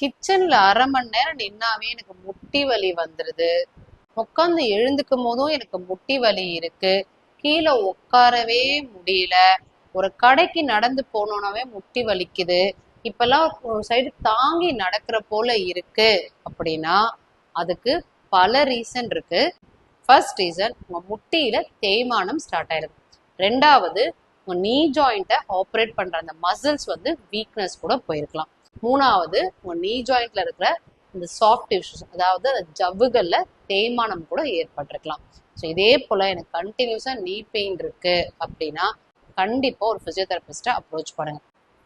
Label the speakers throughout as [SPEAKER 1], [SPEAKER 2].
[SPEAKER 1] கிச்சன்ல 1/2 மணி நேரம் நின்னாவே எனக்கு முட்டி வலி வந்துருது. உட்காந்து எழுந்துக்கும் போதும் எனக்கு முட்டி வலி இருக்கு. கீழே உட்காரவே முடியல. ஒரு கடைக்கு நடந்து போனோம்னாவே முட்டி வலிக்குது. இப்பெல்லாம் ஒரு சைடு தாங்கி நடக்கிற போல இருக்கு அப்படின்னா அதுக்கு பல ரீசன் இருக்கு. ஃபர்ஸ்ட் ரீசன், உங்க முட்டியில தேய்மானம் ஸ்டார்ட் ஆயிருக்கு. ரெண்டாவது, உங்க நீ ஜாயிண்ட்டை ஆப்ரேட் பண்ற அந்த மசில்ஸ் வீக்னஸ் கூட போயிருக்கலாம். மூணாவது, உங்க நீ ஜாயிண்ட்ல இருக்கிற இந்த சாஃப்ட் டிஷ்யூஸ், அதாவது ஜவ்வுகள்ல தேய்மானம் கூட ஏற்பட்டிருக்கலாம். ஸோ இதே போல எனக்கு கண்டினியூஸா நீ பெயின் இருக்கு அப்படின்னா கண்டிப்பா ஒரு பிசியோதெரபிஸ்ட்டை அப்ரோச் பண்ணுங்க.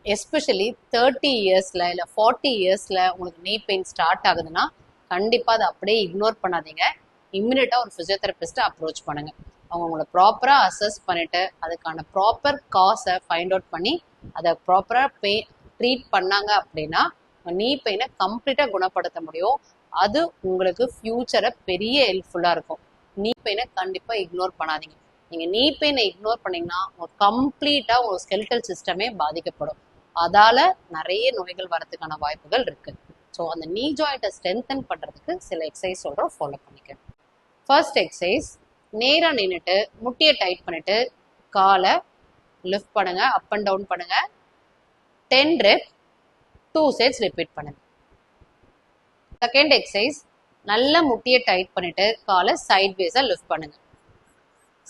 [SPEAKER 1] எஸ்பெஷலி 30 இயர்ஸ்ல இல்லை 40 இயர்ஸ்ல உங்களுக்கு நீ பெயின் ஸ்டார்ட் ஆகுதுன்னா கண்டிப்பா அதை அப்படியே இக்னோர் பண்ணாதீங்க. இம்மிடியட்டா ஒரு பிசியோதெரபிஸ்ட்டை அப்ரோச் பண்ணுங்க. அவங்க உங்களை ப்ராப்பரா அசஸ் பண்ணிட்டு அதுக்கான ப்ராப்பர் காஸை ஃபைண்ட் அவுட் பண்ணி அதை ப்ராப்பரா ட்ரீட் பண்ணாங்க அப்படின்னா நீ பெயினை கம்ப்ளீட்டா குணப்படுத்த முடியும். அது உங்களுக்கு ஃபியூச்சரை பெரிய ஹெல்ப்ஃபுல்லா இருக்கும். நீ பெயினை கண்டிப்பா இக்னோர் பண்ணாதீங்க. நீங்க நீ பெயினை இக்னோர் பண்ணீங்கன்னா கம்ப்ளீட்டா உங்க ஸ்கெலிட்டல் சிஸ்டமே பாதிக்கப்படும். அதால நிறைய நோய்கள் வரதுக்கான வாய்ப்புகள் இருக்கு. ஸோ அந்த நீ ஜாயிண்ட்டை ஸ்ட்ரென்தன் பண்றதுக்கு சில எக்ஸசைஸ் சொல்றோம், ஃபாலோ பண்ணிக்க. ஃபர்ஸ்ட் எக்ஸசைஸ், நேரா நின்றுட்டு முட்டியை டைட் பண்ணிட்டு காலை லிஃப்ட் பண்ணுங்க, அப் அண்ட் டவுன் பண்ணுங்க. 10 ரெப் 2 செட்ஸ் ரிப்பீட் பண்ணுங்க. செகண்ட் எக்ஸசைஸ், நல்ல முட்டியை டைட் பண்ணிட்டு காலை சைட் வேஸா லிஃப்ட் பண்ணுங்க.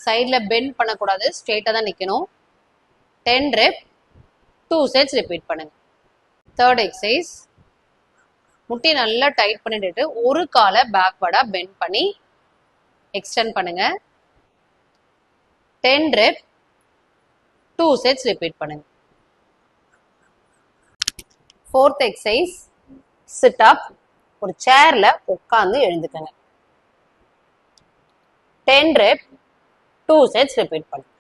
[SPEAKER 1] சைட்ல பெண்ட் பண்ணக்கூடாது, ஸ்ட்ரெயிட்டா தான் நிக்கணும். 10 ரெப் 2 செட்ஸ் ரிப்பீட் பண்ணுங்க. தேர்ட் எக்ஸசைஸ், முட்டியை நல்லா டைட் பண்ணிட்டு ஒரு காலை பேக்வர்டா பெண்ட் பண்ணி எக்ஸ்டெண்ட் பண்ணுங்க. 10 ரெப் 2 செட்ஸ் ரிப்பீட் பண்ணுங்க. ஃபோர்த் எக்ஸசைஸ், சிட் அப், ஒரு சேர்ல உட்கார்ந்து எழுந்துக்கங்க. 10 ரெப் 2 செட்ஸ் ரிப்பீட் பண்ணுங்க.